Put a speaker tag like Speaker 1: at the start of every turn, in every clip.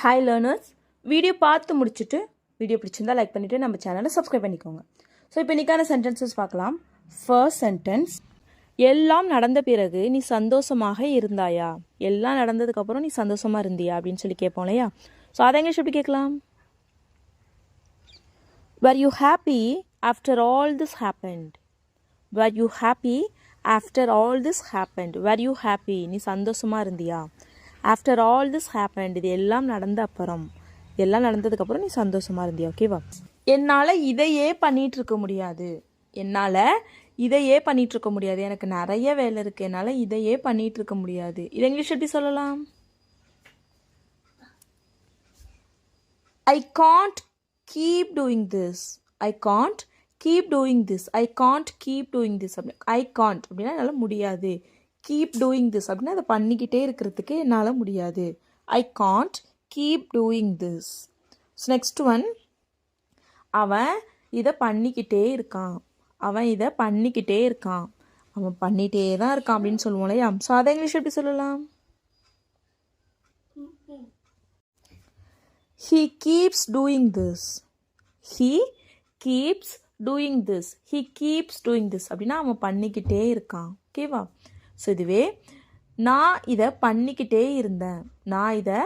Speaker 1: Hi learners, video பார்த்து முடிச்சுட்டு video பிடிச்சிருந்தா லைக் பண்ணிவிட்டு நம்ம சேனலை சப்ஸ்கிரைப் பண்ணிக்கோங்க. ஸோ இப்போ இன்றைக்கான சென்டென்சஸ் பார்க்கலாம். ஃபர்ஸ்ட் சென்டென்ஸ், எல்லாம் நடந்த பிறகு நீ சந்தோஷமாக இருந்தாயா? எல்லாம் நடந்ததுக்கப்புறம் நீ சந்தோஷமாக இருந்தியா அப்படின்னு சொல்லி கேட்போம் இல்லையா? ஸோ அதை இங்கிலீஷ் எப்படி கேட்கலாம்? Were you happy after all this happened? Were you happy after all this happened? Were you happy? நீ சந்தோஷமாக இருந்தியா? After all this happened, இது எல்லாம் நடந்த அப்புறம், எல்லாம் நடந்ததுக்கப்புறம் நீ சந்தோஷமாக இருந்தியா? ஓகேவா? என்னால் இதையே பண்ணிகிட்டு இருக்க முடியாது, என்னால் இதையே பண்ணிகிட்டு இருக்க முடியாது, எனக்கு நிறைய வேலை இருக்குது, என்னால் இதையே பண்ணிகிட்டு இருக்க முடியாது. இது இங்கிலீஷ் எப்படி சொல்லலாம்? I can't keep doing this. I can't keep doing this. I can't keep doing this. I can't அப்படின்னா என்னால் முடியாது. கீப் டூயிங் திஸ் அப்படின்னா அதை பண்ணிக்கிட்டே இருக்கிறதுக்கு என்னால் முடியாது. I can't keep doing this. Next one, அவன் இதை பண்ணிக்கிட்டே இருக்கான், அவன் இதை பண்ணிக்கிட்டே இருக்கான், அவன் பண்ணிகிட்டே தான் இருக்கான் அப்படின்னு சொல்லுவோம் இல்லையா? ஸோ அதை இங்கிலீஷ் எப்படி சொல்லலாம்? He keeps doing this. He keeps doing this. He keeps doing this அப்படின்னா அவன் பண்ணிக்கிட்டே இருக்கான். ஓகேவா? ஸோ இதுவே நான் இதை பண்ணிக்கிட்டே இருந்தேன், நான் இதை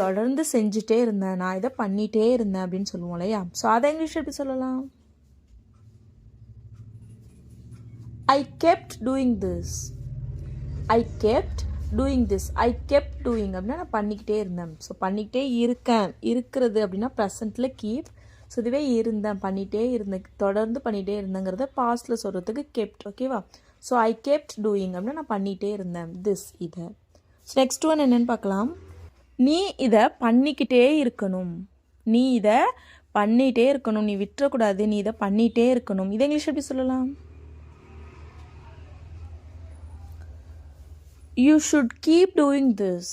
Speaker 1: தொடர்ந்து செஞ்சுட்டே இருந்தேன், நான் இதை பண்ணிகிட்டே இருந்தேன் அப்படின்னு சொல்லுவோம் இல்லையா? ஸோ அதை இங்கிலீஷ் எப்படி சொல்லலாம்? ஐ kept doing this. I kept doing this. I kept doing அப்படின்னா நான் பண்ணிக்கிட்டே இருந்தேன். ஸோ பண்ணிக்கிட்டே இருக்கேன், இருக்கிறது அப்படின்னா ப்ரெசண்ட்டில் கீப். ஸோ இதுவே இருந்தேன், பண்ணிகிட்டே இருந்தேன், தொடர்ந்து பண்ணிகிட்டே இருந்தேங்கிறத பாஸ்டில் சொல்கிறதுக்கு கெப்ட். ஓகேவா? ஸோ ஐ கெப்ட் டூயிங் அப்படின்னா நான் பண்ணிகிட்டே இருந்தேன் திஸ் இதை. ஸோ நெக்ஸ்ட் ஒன் என்னென்னு பார்க்கலாம். நீ இதை பண்ணிக்கிட்டே இருக்கணும், நீ இதை பண்ணிகிட்டே இருக்கணும், நீ விட்டுறக்கூடாது, நீ இதை பண்ணிகிட்டே இருக்கணும். இதை இங்கிலீஷ் எப்படி சொல்லலாம்? You should keep doing this.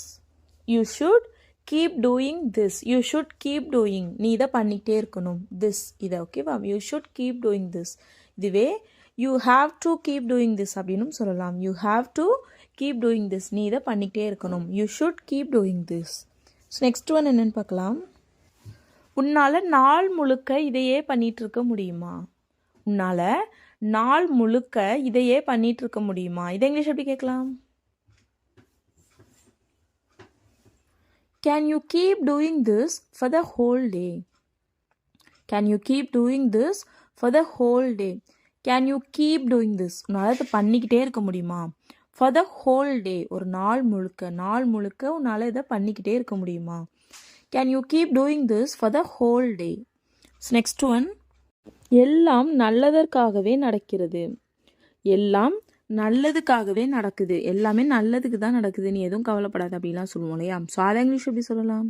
Speaker 1: You should keep doing this. You should keep doing, நீ இதை பண்ணிக்கிட்டே இருக்கணும் திஸ் இதை. ஓகேவா? You should keep doing this. இதுவே you have to keep doing this அப்படின்னு சொல்லலாம். You have to keep doing this, நீ இதை பண்ணிக்கிட்டே இருக்கணும். You should keep doing this. So next one என்னென்னு பார்க்கலாம். உன்னால் நாள் முழுக்க இதையே பண்ணிகிட்டு இருக்க முடியுமா? உன்னால் நாள் முழுக்க இதையே பண்ணிகிட்டு இருக்க முடியுமா? இதை இங்கிலீஷ் எப்படி கேட்கலாம்? Can you keep doing this for the whole day? Can you keep doing this for the whole day? Can you keep doing this? உன்னால் இதை பண்ணிக்கிட்டே இருக்க முடியுமா? For the whole day, ஒரு நாள் முழுக்க, நாள் முழுக்க உன்னால் இதை பண்ணிக்கிட்டே இருக்க முடியுமா? Can you keep doing this for the whole day? Next one, எல்லாம் நல்லதற்காகவே நடக்கிறது. எல்லாம் நல்லதுக்காகவே நடக்குது, எல்லாமே நல்லதுக்கு தான் நடக்குது, நீ எதுவும் கவலைப்படாது அப்படிலாம் சொல்லுவோம் இல்லையா? ஸோ அதை இங்கிலீஷ் எப்படி சொல்லலாம்?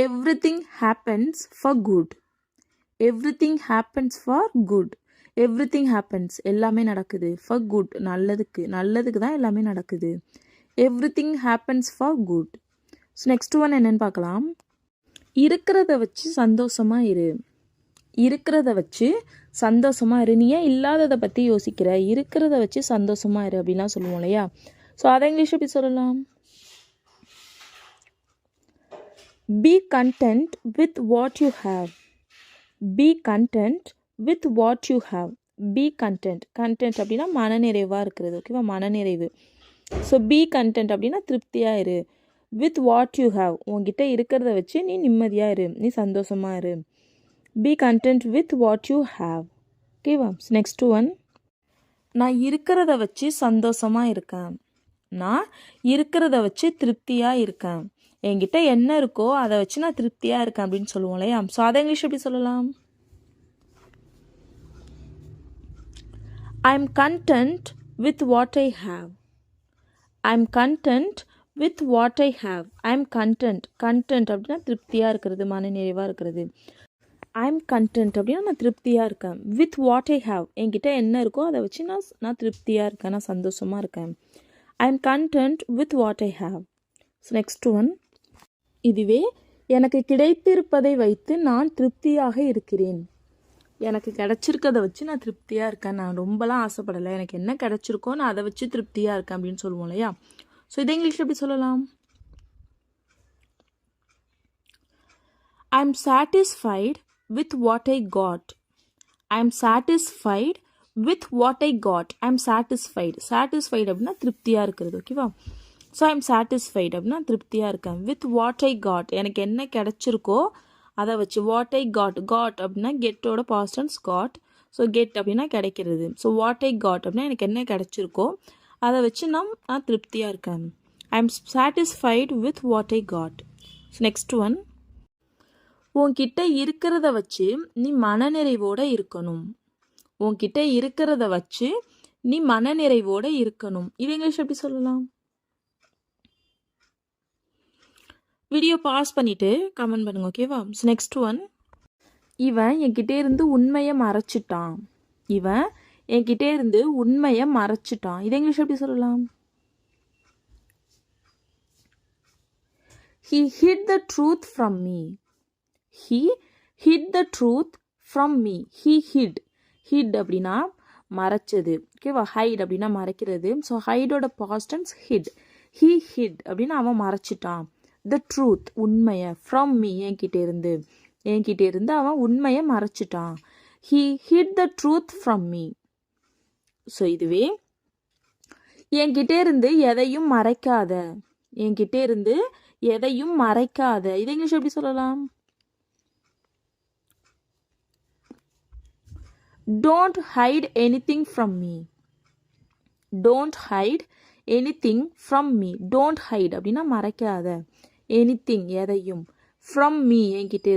Speaker 1: Everything happens for good. Everything happens for good. Everything happens எல்லாமே நடக்குது, ஃபார் குட் நல்லதுக்கு, நல்லதுக்கு தான் எல்லாமே நடக்குது. Everything happens for good. So next one என்னென்னு பார்க்கலாம். இருக்கிறத வச்சு சந்தோஷமாக இரு. இருக்கிறத வச்சு சந்தோஷமாக இரு. நீ ஏன் இல்லாததை பற்றி யோசிக்கிற? இருக்கிறத வச்சு சந்தோஷமாக இரு அப்படின்லாம் சொல்லுவோம் இல்லையா? ஸோ அதை இங்கிலீஷ் எப்படி சொல்லலாம்? Be content with what you have. Be content with what you have. Be content. Content அப்படின்னா மனநிறைவாக இருக்கிறது. ஓகேவா? மனநிறைவு. ஸோ பி கண்டென்ட் அப்படின்னா திருப்தியாக இரு. வித் வாட் யூ ஹாவ், உங்ககிட்ட இருக்கிறத வச்சு நீ நிம்மதியாக இரு, நீ சந்தோஷமாக இரு. Be content with what you have. ஓகேவா? நெக்ஸ்ட் ஒன், நான் இருக்கிறத வச்சு சந்தோஷமாக இருக்கேன், நான் இருக்கிறத வச்சு திருப்தியாக இருக்கேன், என்கிட்ட என்ன இருக்கோ அதை வச்சு நான் திருப்தியாக இருக்கேன் அப்படின்னு சொல்லுவோம் இல்லையா? ஸோ அதை இங்கிலீஷ் எப்படி சொல்லலாம்? I am content with what I have. I am content with what I have. I am content. Content அப்படின்னா திருப்தியாக இருக்கிறது, மனநிறைவாக இருக்கிறது. ஐ எம் கண்டென்ட் அப்படின்னா நான் திருப்தியாக இருக்கேன். வித் வாட் ஐ ஹாவ், என்கிட்ட என்ன இருக்கோ அதை வச்சு நான் திருப்தியாக இருக்கேன், நான் சந்தோஷமாக இருக்கேன். I am content with what I have. So next one, இதுவே எனக்கு கிடைத்திருப்பதை வைத்து நான் திருப்தியாக இருக்கிறேன். எனக்கு கிடச்சிருக்கதை வச்சு நான் திருப்தியாக இருக்கேன், நான் ரொம்பலாம் ஆசைப்படலை, எனக்கு என்ன கிடச்சிருக்கோ நான் அதை வச்சு திருப்தியாக இருக்கேன் அப்படின்னு சொல்லுவோம் இல்லையா? ஸோ இதை இங்கிலீஷில் எப்படி சொல்லலாம்? I'm satisfied with what I got. I'm satisfied with what I got. I'm satisfied. Satisfied அப்படின்னா திருப்தியாக இருக்கிறது. ஓகேவா? ஸோ ஐம் சாட்டிஸ்ஃபைட் அப்படின்னா திருப்தியாக இருக்கேன். வித் வாட் ஐ காட், எனக்கு என்ன கிடைச்சிருக்கோ அதை வச்சு. வாட் ஐ காட், காட் அப்படின்னா கெட்டோட பாஸ்டன்ஸ் காட். ஸோ கெட் அப்படின்னா கிடைக்கிறது. ஸோ வாட் ஐ காட் அப்படின்னா எனக்கு என்ன கிடைச்சிருக்கோ அதை வச்சு நான் திருப்தியாக இருக்கேன். I am satisfied with what I got. So next one, உன்கிட்ட இருக்கிறத வச்சு நீ மனநிறைவோடு இருக்கணும். உன்கிட்ட இருக்கிறத வச்சு நீ மனநிறைவோடு இருக்கணும். இது இங்கிலீஷ் எப்படி சொல்லலாம்? வீடியோ பாஸ் பண்ணிவிட்டு கமெண்ட் பண்ணுங்க. ஓகேவா? ஸோ நெக்ஸ்ட் ஒன், இவன் என்கிட்டே இருந்து உண்மையை மறைச்சிட்டான். இவன் என்கிட்டே இருந்து உண்மையை மறைச்சிட்டான். இது இங்கிலீஷ் எப்படி சொல்லலாம்? He hid the truth from me. He hid the truth from me. He hid. Hid அப்படின்னா மறைச்சது. ஓகேவா? ஹைட் அப்படின்னா மறைக்கிறது. ஸோ ஹைடோட பாஸ்டன்ஸ் ஹிட். He hid அப்படின்னா அவன் மறைச்சிட்டான். The truth உண்மையை, from me என்கிட்ட இருந்து அவன் உண்மையை மறைச்சிட்டான். He hid the truth from me. So இதுவே என்கிட்ட இருந்து எதையும் மறைக்காத. என்கிட்ட இருந்து எதையும் மறைக்காத. இது இங்கிலீஷ் எப்படி சொல்லலாம்? Don't hide anything from me. Don't hide anything from me. Don't hide அப்படின்னா மறைக்காத. anything எதையும். from me என்கிட்ட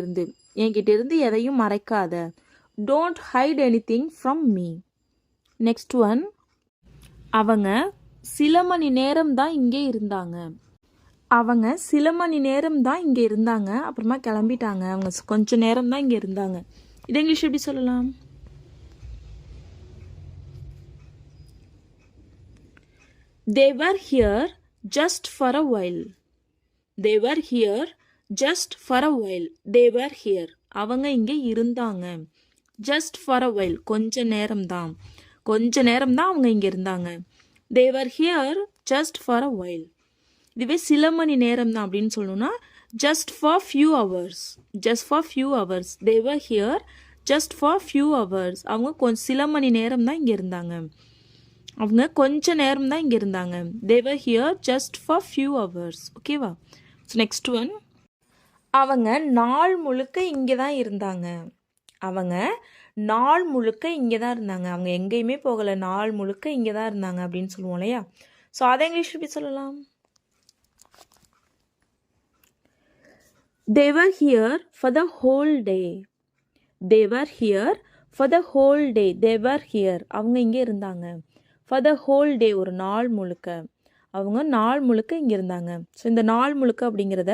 Speaker 1: இருந்து எதையும் மறைக்காத. Don't hide anything from me. next one, அவங்க சில மணி நேரம் தான் இங்கே இருந்தாங்க. அவங்க சில மணி நேரம் தான் இங்கே இருந்தாங்க, அப்புறமா கிளம்பிட்டாங்க. அவங்க கொஞ்சம் நேரம் தான் இங்கே இருந்தாங்க. இது இங்கிலீஷ் எப்படி சொல்லலாம்? They were here just for a while. They were here just for a while. They were here. அவங்க இங்கே இருந்தாங்க. just for a while கொஞ்ச நேரம் தான் அவங்க இங்கே இருந்தாங்க. They were here just for a while. இதுவே சில மணி நேரம் தான் அப்படின்னு சொல்லணும்னா just for few hours. just for few hours. They were here just for few hours. அவங்க சில மணி நேரம் தான் இங்கே இருந்தாங்க. அவங்க கொஞ்ச நேரம் தான் இங்கே இருந்தாங்க. They were here just for few hours. ஓகேவா? ஸோ நெக்ஸ்ட் ஒன், அவங்க நாள் முழுக்க இங்கே தான் இருந்தாங்க. அவங்க நாள் முழுக்க இங்கே தான் இருந்தாங்க. அவங்க எங்கேயுமே போகலை, நாள் முழுக்க இங்கே தான் இருந்தாங்க அப்படின்னு சொல்லுவோம் இல்லையா? ஸோ அதை இங்கிலீஷ் எப்படி சொல்லலாம்? They were here for the whole day. They were here for the whole day. They were here. அவங்க இங்கே இருந்தாங்க. for the whole day ஒரு நாள் முழுக்க. அவங்க நாள் முழுக்க இங்கே இருந்தாங்க. ஸோ இந்த நாள் முழுக்க அப்படிங்கிறத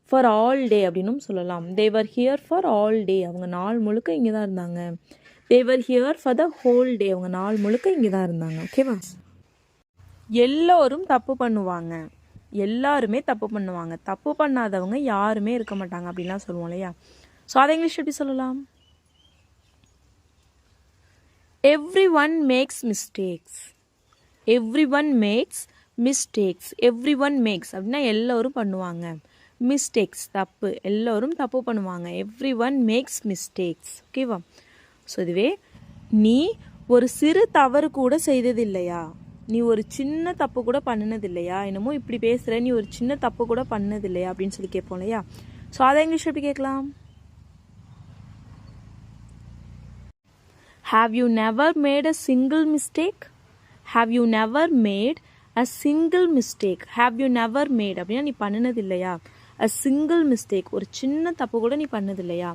Speaker 1: ஃபார் ஆல் டே அப்படின்னும் சொல்லலாம். they were here for all day. அவங்க நாள் முழுக்க இங்கே தான் இருந்தாங்க. they were here for the whole day. அவங்க நாள் முழுக்க இங்கே தான் இருந்தாங்க. ஓகேவா? எல்லோரும் தப்பு பண்ணுவாங்க. எல்லாருமே தப்பு பண்ணுவாங்க. தப்பு பண்ணாதவங்க யாருமே இருக்க மாட்டாங்க அப்படின்லாம் சொல்லுவோம் இல்லையா? ஸோ அதை இங்கிலீஷ் எப்படி சொல்லலாம்? everyone makes mistakes. everyone makes mistakes. everyone makes அப்படின்னா எல்லோரும் பண்ணுவாங்க. மிஸ்டேக்ஸ் தப்பு, எல்லோரும் தப்பு பண்ணுவாங்க. everyone makes mistakes. ஓகேவா? ஸோ இதுவே நீ ஒரு சிறு தவறு கூட செய்தது இல்லையா? நீ ஒரு சின்ன தப்பு கூட பண்ணினது இல்லையா? என்னமோ இப்படி பேசுகிற, நீ ஒரு சின்ன தப்பு கூட பண்ணது இல்லையா அப்படின்னு சொல்லி கேட்போம் இல்லையா? ஸோ அதை இங்கிலீஷ் எப்படி கேட்கலாம்? Have you never made a single mistake? Have you never made a single mistake? Have you never made அப்படின்னா நீ பண்ணினது இல்லையா? a single mistake ஒரு சின்ன தப்பு கூட நீ பண்ணது இல்லையா?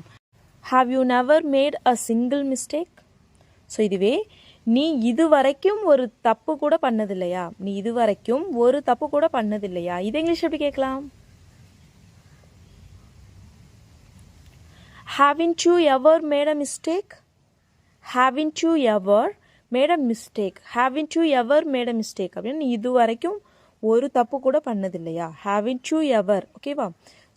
Speaker 1: Have you never made a single mistake? So இதுவே நீ இதுவரைக்கும் ஒரு தப்பு கூட பண்ணதில்லையா? நீ இதுவரைக்கும் ஒரு தப்பு கூட பண்ணதில்லையா? இது இங்கிலீஷ் எப்படி கேட்கலாம்? Haven't you ever made a mistake? Haven't you ever made a mistake? Haven't you ever made a mistake அப்படின்னு நீ இதுவரைக்கும் ஒரு தப்பு கூட பண்ணதில்லையா? Haven't you ever. ஓகேவா?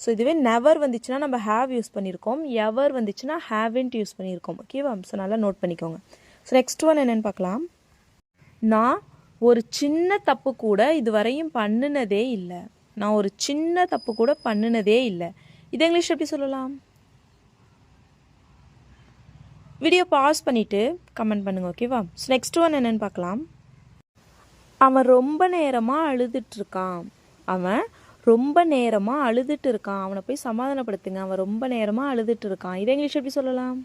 Speaker 1: ஸோ இதுவே நெவர் வந்துச்சுன்னா நம்ம ஹேவ் யூஸ் பண்ணியிருக்கோம். எவர் வந்துச்சுன்னா ஹேவன்ட் யூஸ் பண்ணியிருக்கோம். ஓகேவா? ஸோ நல்லா நோட் பண்ணிக்கோங்க. ஸோ நெக்ஸ்ட் ஒன் என்னென்னு பார்க்கலாம். நான் ஒரு சின்ன தப்பு கூட இதுவரையும் பண்ணினதே இல்லை. நான் ஒரு சின்ன தப்பு கூட பண்ணினதே இல்லை. இது இங்கிலீஷ் எப்படி சொல்லலாம்? வீடியோ பாஸ் பண்ணிவிட்டு கமெண்ட் பண்ணுங்கள், ஓகேவா? ஸோ நெக்ஸ்ட் ஒன் என்னென்னு பார்க்கலாம். அவன் ரொம்ப நேரமாக அழுதுட்ருக்கான். அவன் ரொம்ப நேரமாக அழுதுட்டு இருக்கான். அவனை போய் சமாதானப்படுத்துங்க. அவன் ரொம்ப நேரமாக அழுதுட்டு இருக்கான். இதை இங்கிலீஷ் எப்படி சொல்லலாம்?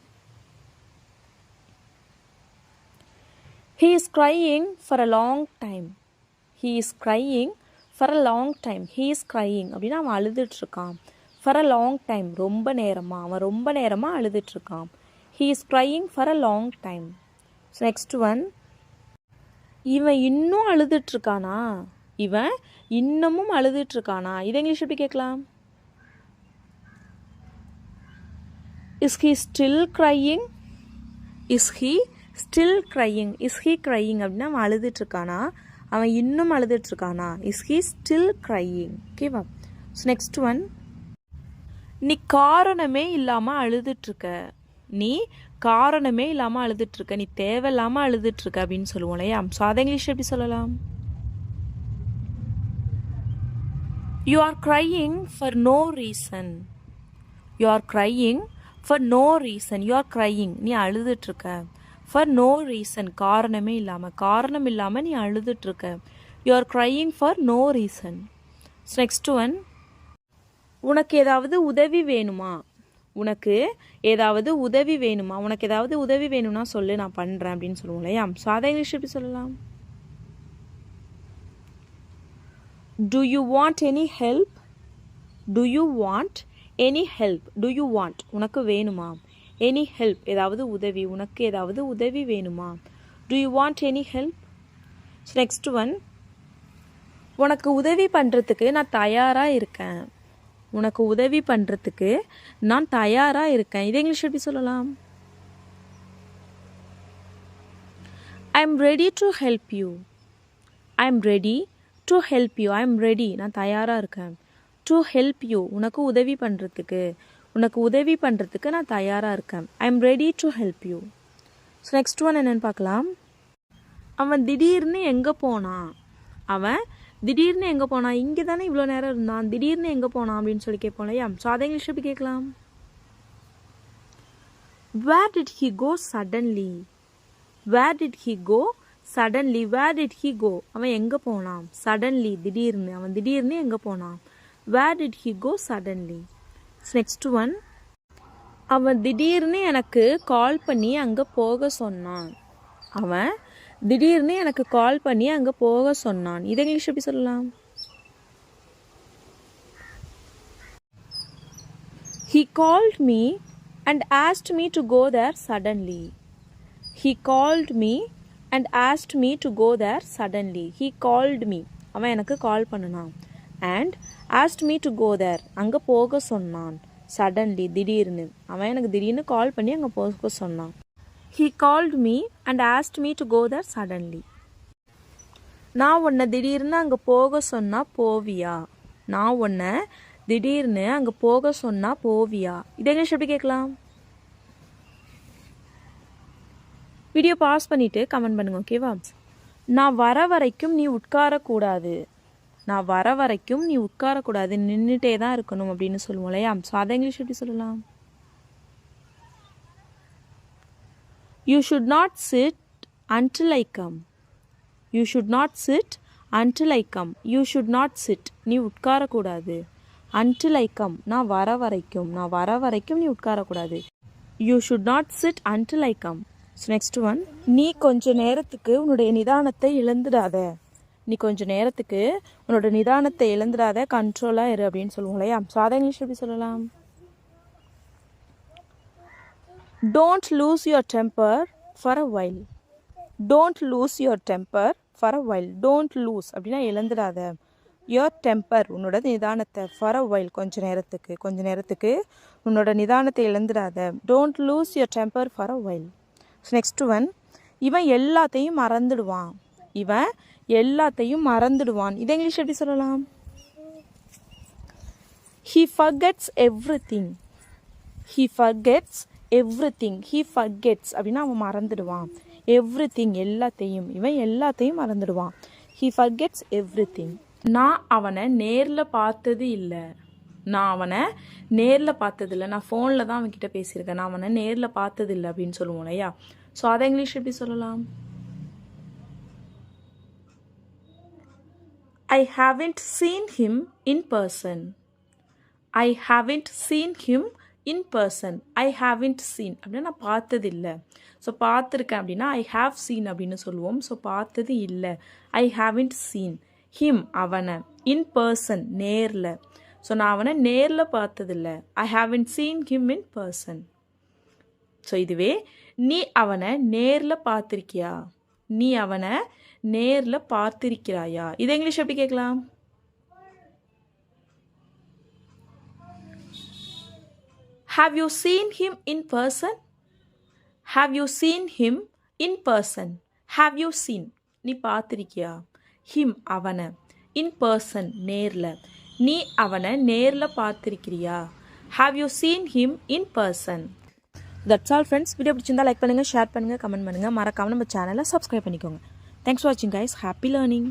Speaker 1: He is crying for a long time. He is crying for a long time. He is crying அப்படின்னா அவன் அழுதுட்டு இருக்கான். For a long time ரொம்ப நேரமாக, அவன் ரொம்ப நேரமாக அழுதுட்டு இருக்கான். He is crying for a long time. So next one, இவன் இன்னும் அழுதுட்டு இருக்கானா? இவன் இன்னமும் அழுதுட்டு இருக்கானா? இதை இங்கிலீஷ் எப்படி கேட்கலாம்? Is he still crying? Is he still crying? Is he crying அப்படின்னா அவன் அழுதுட்டு இருக்கானா? அவன் இன்னும் அழுதுட்டு இருக்கானா? Is he still crying? ஓகேவா? ஸோ நெக்ஸ்ட் ஒன், நீ காரணமே இல்லாமல் அழுதுட்ருக்க. நீ காரணமே இல்லாமல் அழுதுட்ருக்க. நீ தேவையில்லாமல் அழுதுட்ருக்க அப்படின்னு சொல்லுவோம் இல்லையா? ஸோ அதை இங்கிலீஷ் எப்படி சொல்லலாம்? You are crying for no reason. You are crying for no reason. You are crying. நீ அழுதுட்ருக்க. For no reason. காரணமே இல்லாமல். காரணம் இல்லாமல் நீ அழுதுட்ருக்க. You are crying for no reason. So next one, உனக்கு ஏதாவது உதவி வேணுமா? உனக்கு ஏதாவது உதவி வேணுமா? உனக்கு ஏதாவது உதவி வேணும்னா சொல்லு, நான் பண்ணுறேன் அப்படின்னு சொல்லுவோம் இல்லையா? ஸோ அதை இங்கிலீஷ் எப்படி சொல்லலாம்? Do you want any help? Do you want any help? Do you want உனக்கு வேணுமா? Any help ஏதாவது உதவி, உனக்கு ஏதாவது உதவி வேணுமா? Do you want any help? So next one, உனக்கு உதவி பண்ணுறதுக்கு நான் தயாராக இருக்கேன். உனக்கு உதவி பண்ணுறதுக்கு நான் தயாராக இருக்கேன். இதை இங்கிலீஷ் எப்படி சொல்லலாம்? I am ready to help you. I am ready to help you. I am ready நான் தயாராக இருக்கேன். To help you உனக்கு உதவி பண்ணுறதுக்கு, உனக்கு உதவி பண்ணுறதுக்கு நான் தயாராக இருக்கேன். I am ready to help you. So next one என்னென்னு பார்க்கலாம். அவன் திடீர்னு எங்கே போனான்? அவன் திடீர்னு எங்கே போனான்? இங்கே தானே இவ்வளோ நேரம் இருந்தான், திடீர்னு எங்கே போனான் அப்படின்னு சொல்லி கேட்போம் இல்லையா? ஸோ அதை இங்கிலீஷ் எப்படி கேட்கலாம்? Where did he go suddenly? Where did he go suddenly? Where did he go? அவன் எங்கே போனான்? Suddenly திடீர்னு. அவன் திடீர்னு எங்கே போனான்? Where did he go suddenly? Next one, அவன் திடீர்னு எனக்கு கால் பண்ணி அங்கே போக சொன்னான். அவன் திடீர்னு எனக்கு கால் பண்ணி அங்கே போக சொன்னான். இதை இங்கிலீஷ் எப்படி சொல்லலாம்? He called me and asked me to go there suddenly. He called me and asked me to go there suddenly. He called me அவன் எனக்கு கால் பண்ணனான். and asked me to go there அங்கே போக சொன்னான். suddenly திடீர்னு. அவன் எனக்கு திடீர்னு கால் பண்ணி அங்கே போக சொன்னான். He called me and asked me to go there suddenly. நான் உன்னை திடீர்னு அங்கே போக சொன்னா போவியா? நான் உன்னை திடீர்னு அங்கே போக சொன்னா போவியா? இதை இங்கிலீஷ் எப்படி கேட்கலாம்? வீடியோ பாஸ் பண்ணிவிட்டு கமெண்ட் பண்ணுங்க, ஓகேவா? நான் வர வரைக்கும் நீ உட்காரக்கூடாது. நான் வர வரைக்கும் நீ உட்காரக்கூடாது, நின்றுட்டே தான் இருக்கணும் அப்படின்னு சொல்லுவோம் இல்லையா? ஸோ அதை இங்கிலீஷ் எப்படி சொல்லலாம்? You should not sit until I come. You should not sit until I come. You should not sit நீ உட்காரக்கூடாது. until I come நான் வர வரைக்கும், நான் வர வரைக்கும் நீ உட்காரக்கூடாது. You should not sit until I come. So next one, நீ கொஞ்ச நேரத்துக்கு உன்னுடைய நிதானத்தை இழந்துடாத. நீ கொஞ்சம் நேரத்துக்கு உன்னோட நிதானத்தை இழந்துடாத, கண்ட்ரோலாக இரு அப்படின்னு சொல்லுவோம் இல்லையா? ஸோ அதை இங்கிலீஷ் எப்படி சொல்லலாம்? Don't lose your temper for a while. Don't lose your temper for a while. Don't lose அப்படின்னா இழந்துடாத. your temper உன்னோட நிதானத்தை, for a while கொஞ்ச நேரத்துக்கு உன்னோட நிதானத்தை இழந்துடாத. Don't lose your temper for a while. Next one, இவன் எல்லாத்தையும் மறந்துடுவான். இவன் எல்லாத்தையும் மறந்துடுவான். இதை இங்கிலீஷ் எப்படி சொல்லலாம்? He forgets everything. He forgets everything. He forgets அப்படின்னா அவன் மறந்துடுவான். everything எல்லாத்தையும், இவன் எல்லாத்தையும் மறந்துடுவான். He forgets everything. நான் அவனை நேரில் பார்த்தது இல்லை. நான் அவனை நேரில் பார்த்ததில்லை, நான் ஃபோனில் தான் அவன்கிட்ட பேசியிருக்கேன், நான் அவனை நேரில் பார்த்ததில்லை அப்படின்னு சொல்லுவோம் இல்லையா. ஸோ அதை இங்கிலீஷ் எப்படி சொல்லலாம்? I haven't seen him in person. I haven't seen him in person. I haven't seen அப்படின்னா நான் பார்த்ததில்லை. ஸோ பார்த்துருக்கேன் அப்படின்னா I have seen அப்படின்னு சொல்லுவோம். ஸோ பார்த்தது இல்லை. I haven't seen him அவனை in person நேரில். ஸோ நான் அவனை நேரில் பார்த்ததில்லை. I haven't seen him in person. So இதுவே நீ அவனை நேரில் பார்த்துருக்கியா, நீ அவனை நேரில் பார்த்திருக்கிறாயா, இது இங்கிலீஷ் எப்படி கேட்கலாம்? Have you seen him in person? Have you seen him in person? Have you seen நீ பார்த்திருக்கியா, him அவனை, in person நேரில், நீ அவனை நேரில் பார்த்திருக்கிறியா. Have you seen him in person? That's all friends. Video பிடிச்சிருந்தா லைக் பண்ணுங்கள், ஷேர் பண்ணுங்கள், கமெண்ட் பண்ணுங்கள், மறக்காம நம்ம சேனலை சப்ஸ்கிரைப் பண்ணிக்கோங்க. Thanks for watching guys. Happy learning.